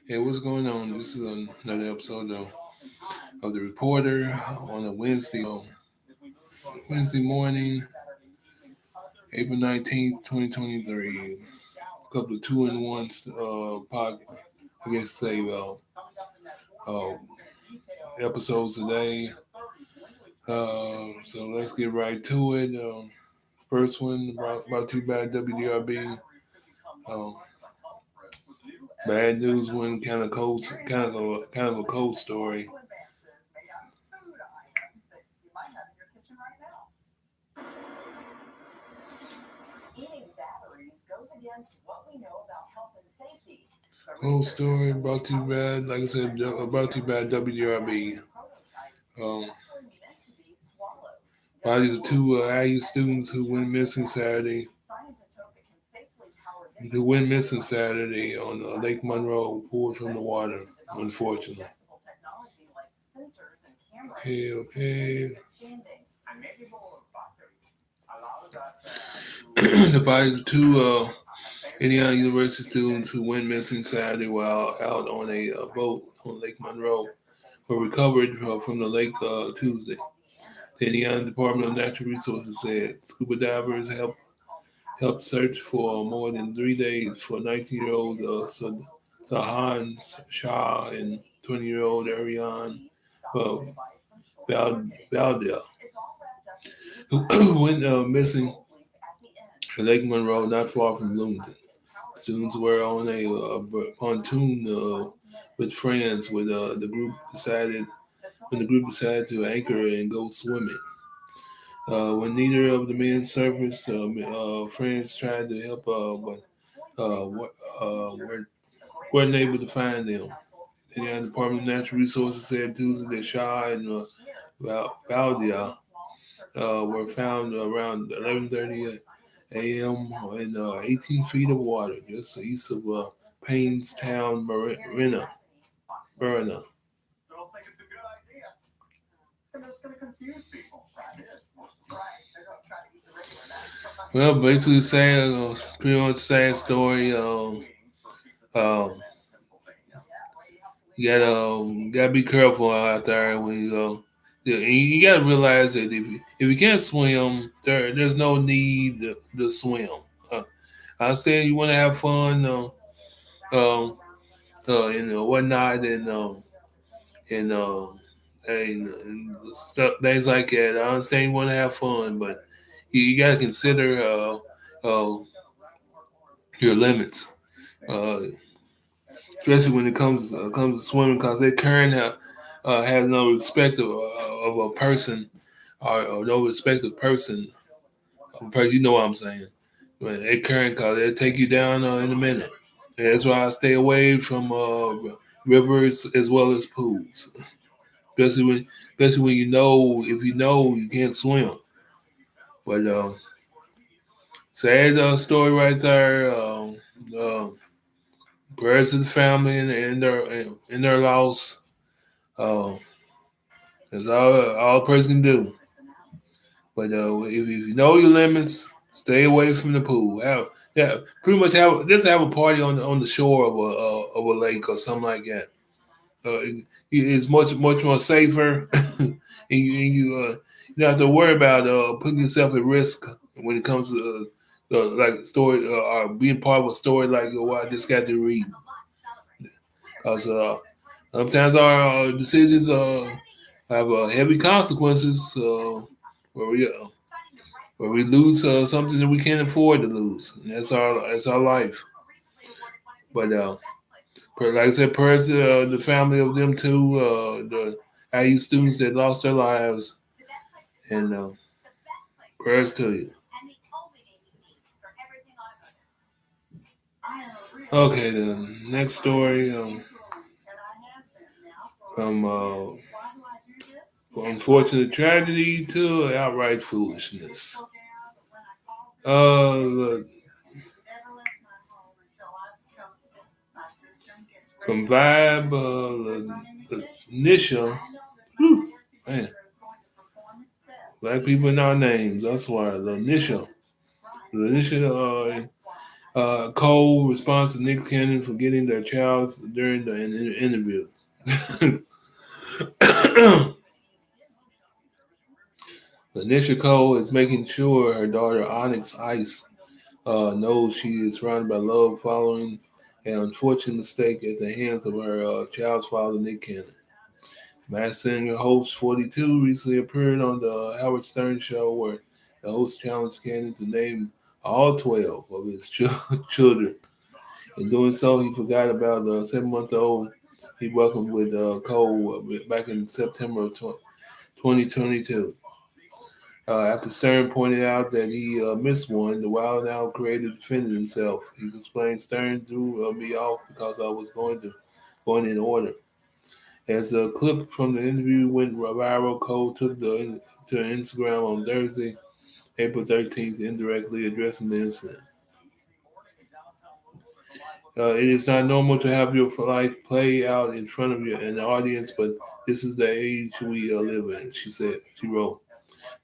Hey, what's going on? This is another episode of the Reporter on a Wednesday morning, April 19th, 2023. A couple of two-in-one I guess say uh, episodes today. So let's get right to it. First one about Too Bad WDRB. Um, Bad news one, kind of a cold story. Cold story brought to you bad, like I said, brought to you by WDRB. Um, Bodies of two IU students who went missing Saturday on Lake Monroe, pulled from the water, unfortunately. Okay. The bodies of two Indiana University students who went missing Saturday while out on a boat on Lake Monroe were recovered from the lake Tuesday. The Indiana Department of Natural Resources said scuba divers helped search for more than 3 days for 19-year-old Sahan Shah and 20-year-old Ariane uh, Valdia, who went missing at Lake Monroe, not far from Bloomington. Students were on a pontoon with friends when the group decided to anchor and go swimming. When neither of the men surfaced, friends tried to help, but weren't able to find them. The Indiana Department of Natural Resources said Tuesday that Shaw and Valdia were found around 11:30 a.m. in 18 feet of water just east of Painstown, Marina. Well, basically, pretty much sad story. Um, you gotta be careful out there when you go. Yeah, and you gotta realize that if you can't swim, there's no need to swim. Uh, I understand you want to have fun, um, whatnot, and stuff, things like that. I understand you want to have fun, but you got to consider your limits, uh, especially when it comes to swimming, because that current has no respect of a person or no respect of person. You know what I'm saying? When that current, cause it'll take you down in a minute. And that's why I stay away from rivers as well as pools, especially when you know if you know you can't swim. But sad story right there. Uh, Prayers to the family and their loss. Um, that's all a person can do. But if you know your limits, stay away from the pool. Pretty much have a party on the shore of a lake or something like that. It's much more safer, you don't have to worry about putting yourself at risk when it comes to like a story or being part of a story like what I just got to read. Because sometimes our decisions have heavy consequences where we lose something that we can't afford to lose. And that's our life. But like I said, prayers to the family of them too, the IU students that lost their lives, and prayers to you. Okay, the next story from unfortunate tragedy to outright foolishness. Uh, from Vibe, Nisha, man, black people in our names. I swear, Nisha, Cole responds to Nick Cannon for getting their child during the interview. Lanisha Cole is making sure her daughter Onyx Ice knows she is surrounded by love following an unfortunate mistake at the hands of her child's father, Nick Cannon. Masked Singer host 42 recently appeared on the Howard Stern show where the host challenged Cannon to name all 12 of his children. In doing so, he forgot about the 7-month-old he welcomed with Cole back in September of 2022. After Stern pointed out that he missed one, the Wild Out creator defended himself. He explained Stern threw me off because I was going in order. As a clip from the interview went viral, Cole took to Instagram on Thursday, April 13th, indirectly addressing the incident. It is not normal to have your life play out in front of you an audience, but this is the age we live in, she said. She wrote.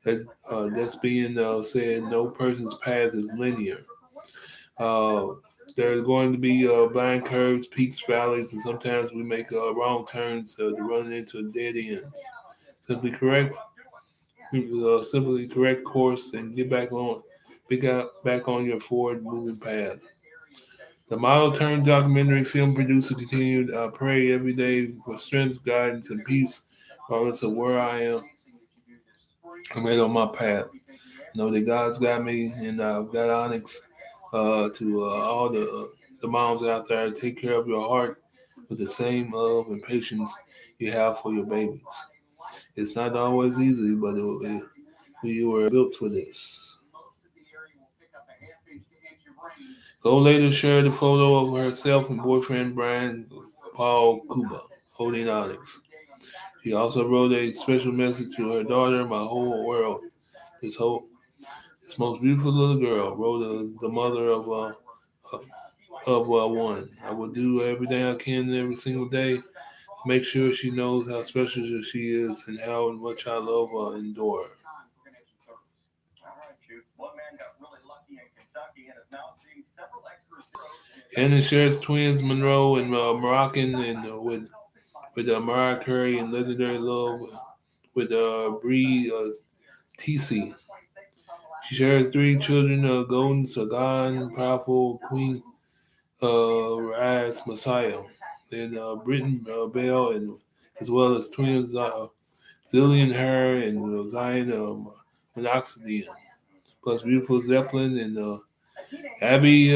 That's being said, no person's path is linear. Uh, there's going to be blind curves, peaks, valleys, and sometimes we make wrong turns to run into dead ends. Simply correct, simply correct course and get back on your forward moving path. The model turned documentary film producer continued, I pray every day for strength, guidance, and peace, regardless of where I am. I'm right on my path. I know that God's got me, and I've got Onyx to all the moms out there. Take care of your heart with the same love and patience you have for your babies. It's not always easy, but we were built for this. Go later shared a photo of herself and boyfriend Brian Paul Cuba holding Onyx. She also wrote a special message to her daughter, my whole world. This whole this most beautiful little girl, wrote the mother of one. I will do everything I can every single day to make sure she knows how special she is and how much I love her and adore her. Hannah shares twins Monroe and Moroccan and with Mariah Carey and Legendary Love with Bree TC. She shares three children: Golden Sagan, Powerful Queen Rise Messiah, and Britton Bell, and as well as twins Zillion Her and Zion Minoxidil, plus beautiful Zeppelin and Abby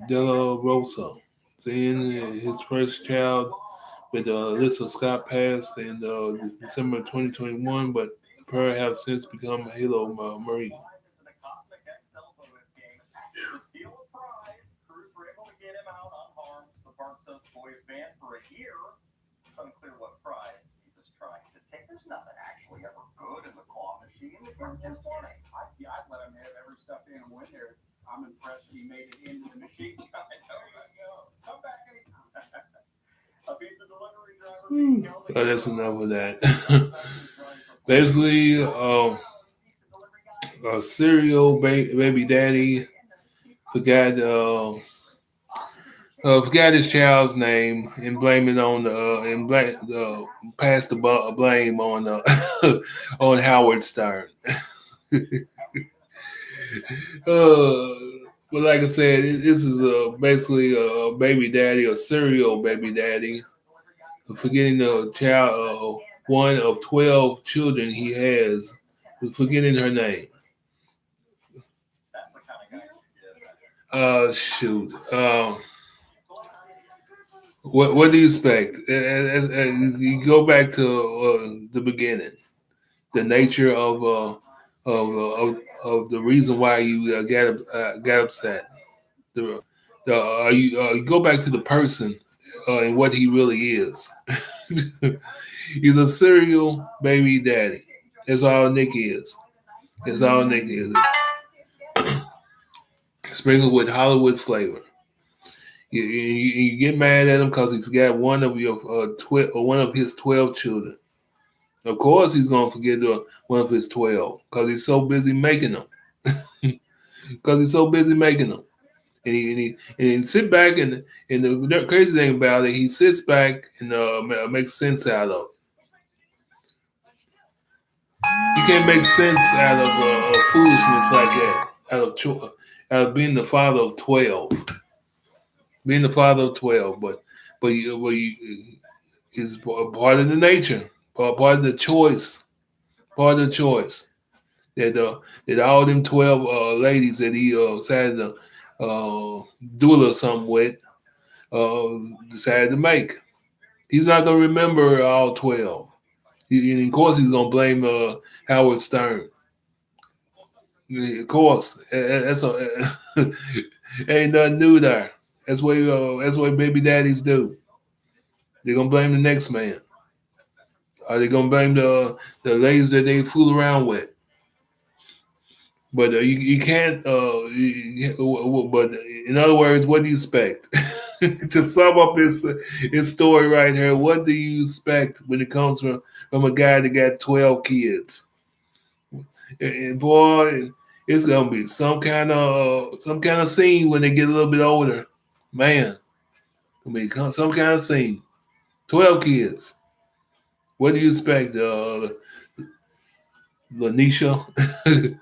Della Rosa. Seeing his first child with Alyssa Scott passed in December 2021, but the pair have since become a Halo Marine. That's enough of that. Basically, a serial baby daddy forgot forgot his child's name and blame it on pass the blame on on Howard Stern. But like I said, this is basically a baby daddy, a serial baby daddy, forgetting the child, one of 12 children he has, forgetting her name. Shoot. What do you expect? You go back to the beginning, the nature of the reason why you got upset. You go back to the person and what he really is. He's a serial baby daddy. That's all Nick is. That's all Nick is. Sprinkled with Hollywood flavor. You get mad at him because he forgot one of your one of his 12 children. Of course, he's gonna forget one of his 12 because he's so busy making them. Because he's so busy making them. and he sit back and the crazy thing about it, he sits back and makes sense out of it. You can't make sense out of foolishness like that, out of being the father of 12, being the father of 12. But is part of the nature, part of the choice, part of the choice that all them 12 ladies that he decided to do a little something with uh, decided to make. He's not gonna remember all 12. And of course, he's gonna blame Howard Stern. Yeah, of course, that's ain't nothing new there. That's what baby daddies do. They're gonna blame the next man. Are they gonna blame the ladies that they fool around with? But you can't. But in other words, what do you expect? To sum up his story right here, what do you expect when it comes from a guy that got 12 kids? And boy, it's gonna be some kind of scene when they get a little bit older. Man, I mean, some kind of scene. 12 kids. What do you expect, Lanisha?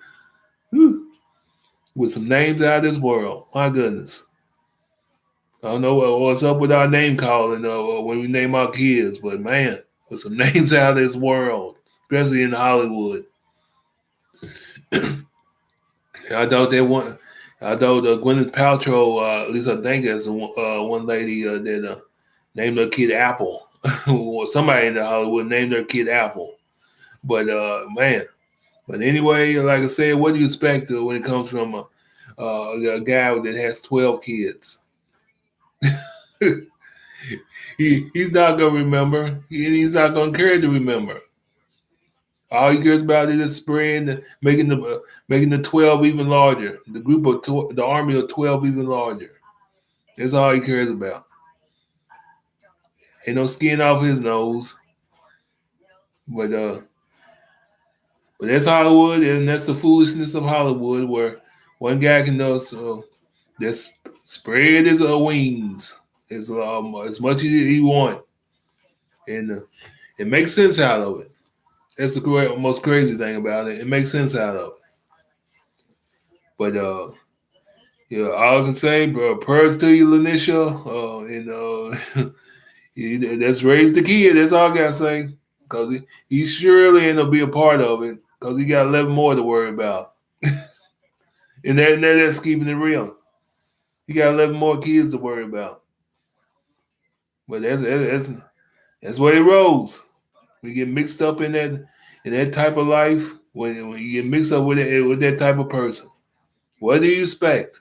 With some names out of this world. My goodness. I don't know what's up with our name calling when we name our kids, but man, with some names out of this world, especially in Hollywood. I thought they want. I thought Gwyneth Paltrow, at least I think, is one lady that named her kid Apple. Somebody in the Hollywood named their kid Apple. But man, but anyway, like I said, what do you expect when it comes from a guy that has 12 kids? He's not gonna remember. He's not gonna care to remember. All he cares about is spreading, making the 12 even larger. The group of the army of 12 even larger. That's all he cares about. Ain't no skin off his nose. But but that's Hollywood, and that's the foolishness of Hollywood, where one guy can just spread his wings as much as he want, and it makes sense out of it. That's the most crazy thing about it. It makes sense out of it. But yeah, all I can say, bro, prayers to you, Lanisha, and let's raise the kid. That's all I gotta say, because he surely ain't gonna be a part of it, because he got 11 more to worry about, and that's keeping it real. He got 11 more kids to worry about, but that's where he rolls. We get mixed up in that type of life when you get mixed up with that type of person. What do you expect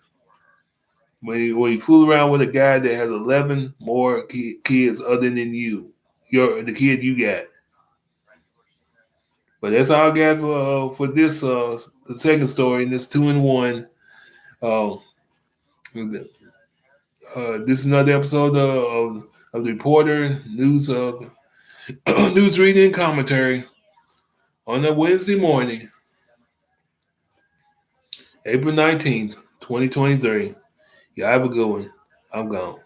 when you fool around with a guy that has 11 more kids other than you, the kid you got? But that's all I got for this the second story in this 2-in-1. Uh, this is another episode of the Reporter News news reading and commentary on a Wednesday morning, April 19th, 2023. Y'all have a good one. I'm gone.